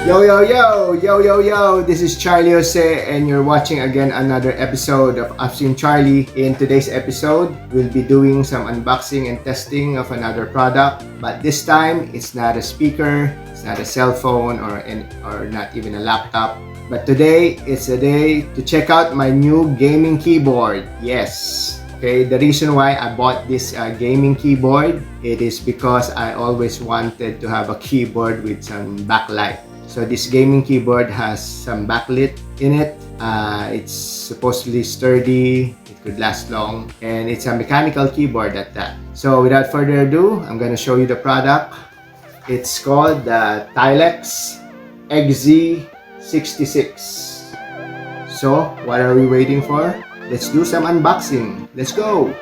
Yo, this is Charlie Jose, and you're watching again another episode of I've Seen Charlie. In today's episode, we'll be doing some unboxing and testing of another product, but this time it's not a speaker, it's not a cell phone, or not even a laptop. But today, it's a day to check out my new gaming keyboard. Yes. Okay, the reason why I bought this gaming keyboard, it is because I always wanted to have a keyboard with some backlight. So this gaming keyboard has some backlit in it. It's supposedly sturdy, it could last long, and it's a mechanical keyboard at that. So without further ado, I'm gonna show you the product. It's called the Tylex XZ66. So what are we waiting for? Let's do some unboxing. Let's go!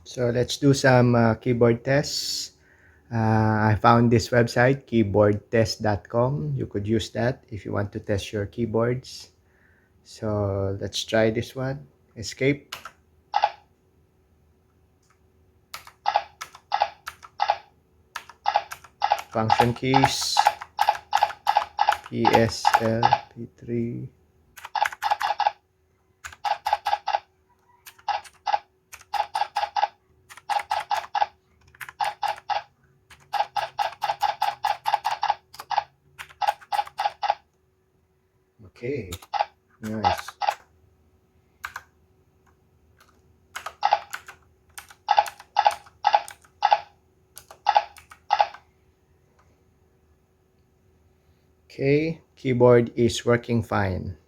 So let's do some keyboard tests. I found this website, keyboardtest.com. You could use that if you want to test your keyboards. So let's try this one. Escape. Function keys. PSL, P3. Okay, nice. Okay, keyboard is working fine.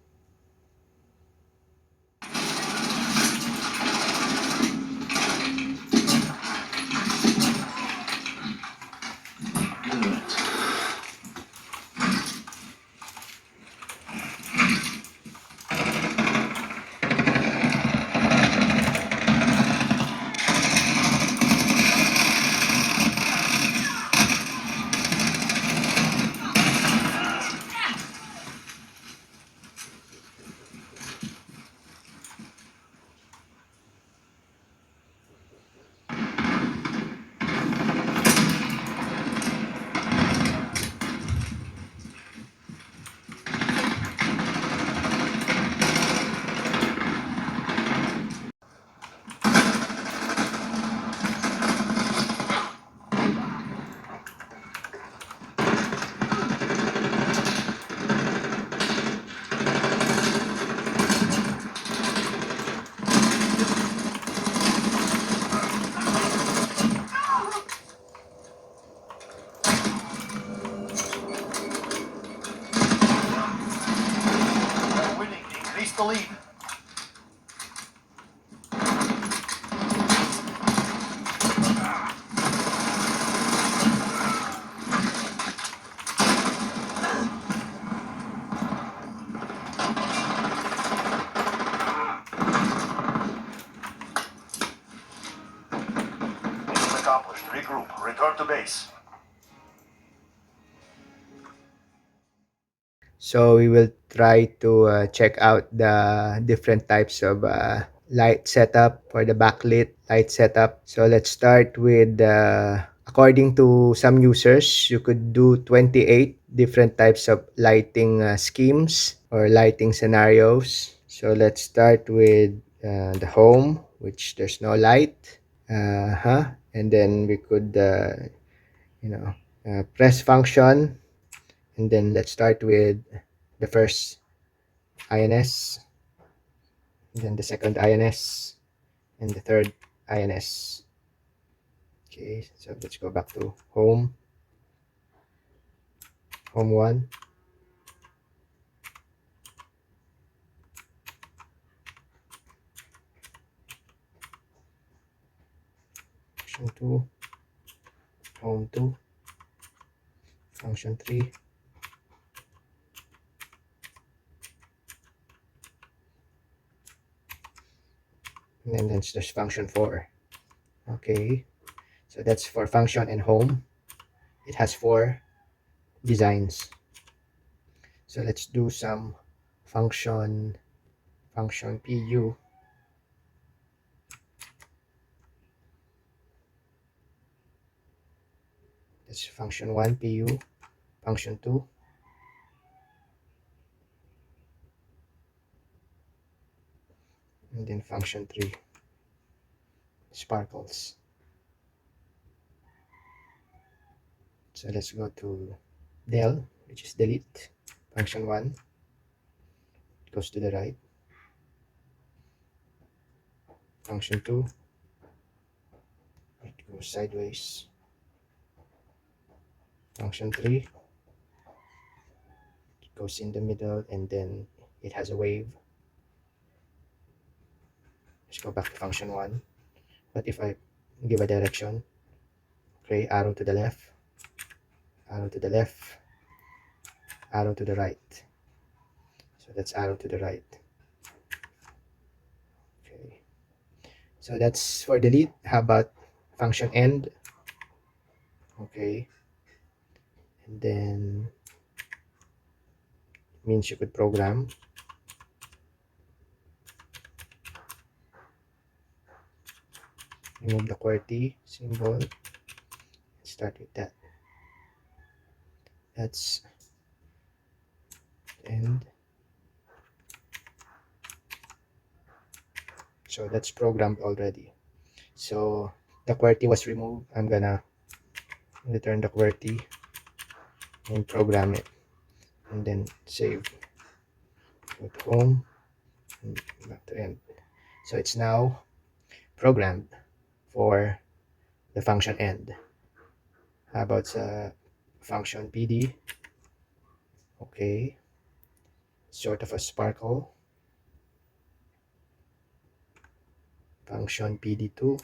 accomplished. Regroup. Return to base. So we will try to check out the different types of light setup for the backlit light setup. So let's start with according to some users, you could do 28 different types of lighting schemes or lighting scenarios. So let's start with the home, which there's no light. And then we could you know press function, and then let's start with the first INS, and then the second INS, and the third INS. Okay, so let's go back to home 1, function 2, home 2, function 3, and then there's function 4. Okay, so that's for function and home. It has 4 designs. So let's do some function PU. That's function 1 PU, function 2, and then function 3, sparkles. So let's go to del, which is delete. Function 1 goes to the right. Function 2, it goes sideways. Function 3, it goes in the middle, and then it has a wave. Let's go back to function 1. But if I give a direction, okay, arrow to the left, arrow to the left, arrow to the right. So that's arrow to the right. Okay, so that's for delete. How about function end? Okay, and then it means you could program. Remove the QWERTY symbol. Start with that. That's end. So that's programmed already. So the QWERTY was removed. I'm gonna return the QWERTY and program it, and then save. Go to home and back to end. So it's now programmed for the function end. How about function PD? Okay, sort of a sparkle. Function PD2.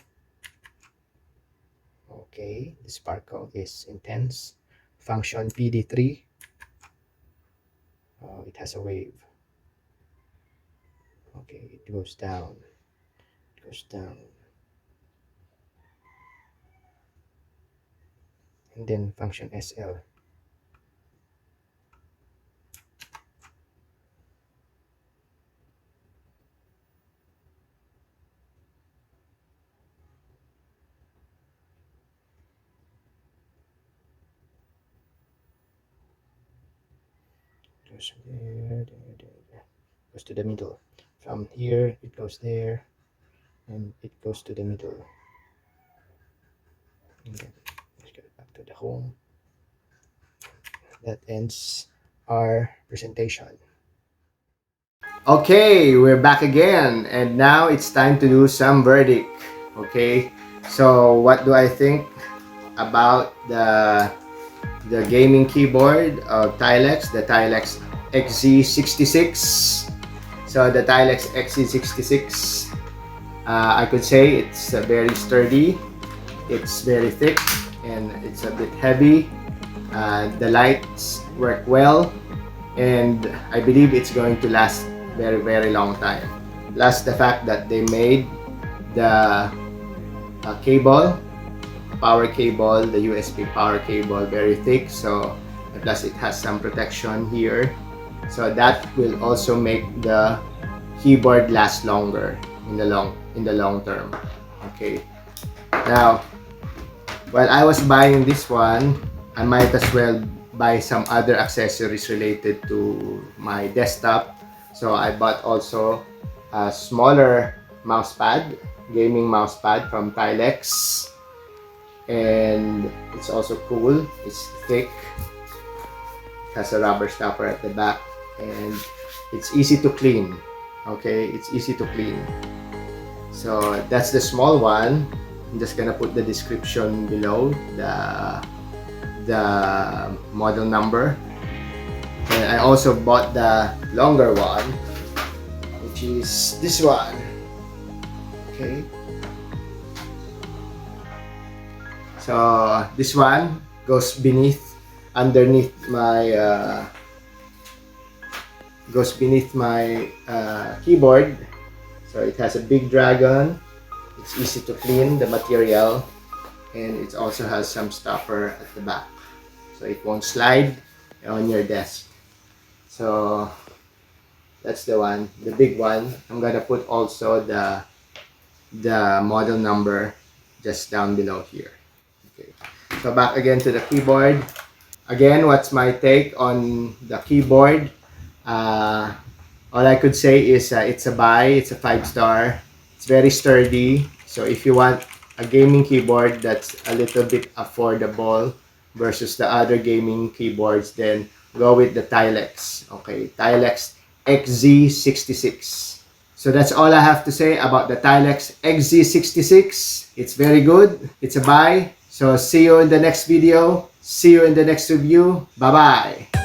Okay, the sparkle is intense. Function PD3. Oh, it has a wave. Okay, it goes down. It goes down. And then function SL. Goes there, there. Goes to the middle. From here, it goes there, and it goes to the middle. And then let's get back to the home. That ends our presentation. Okay, we're back again, and now it's time to do some verdict. Okay, so what do I think about the gaming keyboard of Tylex, the Tylex XZ66? So the Tylex XZ66, I could say it's very sturdy, it's very thick, and it's a bit heavy. The lights work well, and I believe it's going to last very long time. Plus the fact that they made the cable power cable, the USB power cable, very thick. So plus it has some protection here. So that will also make the keyboard last longer in the long term. Okay. Now, while I was buying this one, I might as well buy some other accessories related to my desktop. So I bought also a smaller mousepad, gaming mousepad from Tylex, and it's also cool. It's thick, it has a rubber stopper at the back, and it's easy to clean. Okay, it's easy to clean. So that's the small one. I'm just gonna put the description below, the model number. And I also bought the longer one, which is this one. Okay. So this one goes underneath my keyboard. So it has a big dragon. It's easy to clean the material, and it also has some stopper at the back, so it won't slide on your desk. So that's the one, the big one. I'm gonna put also the model number just down below here. Okay. So back again to the keyboard. Again, what's my take on the keyboard? All I could say is it's a buy. It's a 5-star. It's very sturdy. So if you want a gaming keyboard that's a little bit affordable versus the other gaming keyboards, then go with the Tylex. Okay, Tylex XZ66. So that's all I have to say about the Tylex XZ66. It's very good. It's a buy. So see you in the next video. See you in the next review. Bye-bye.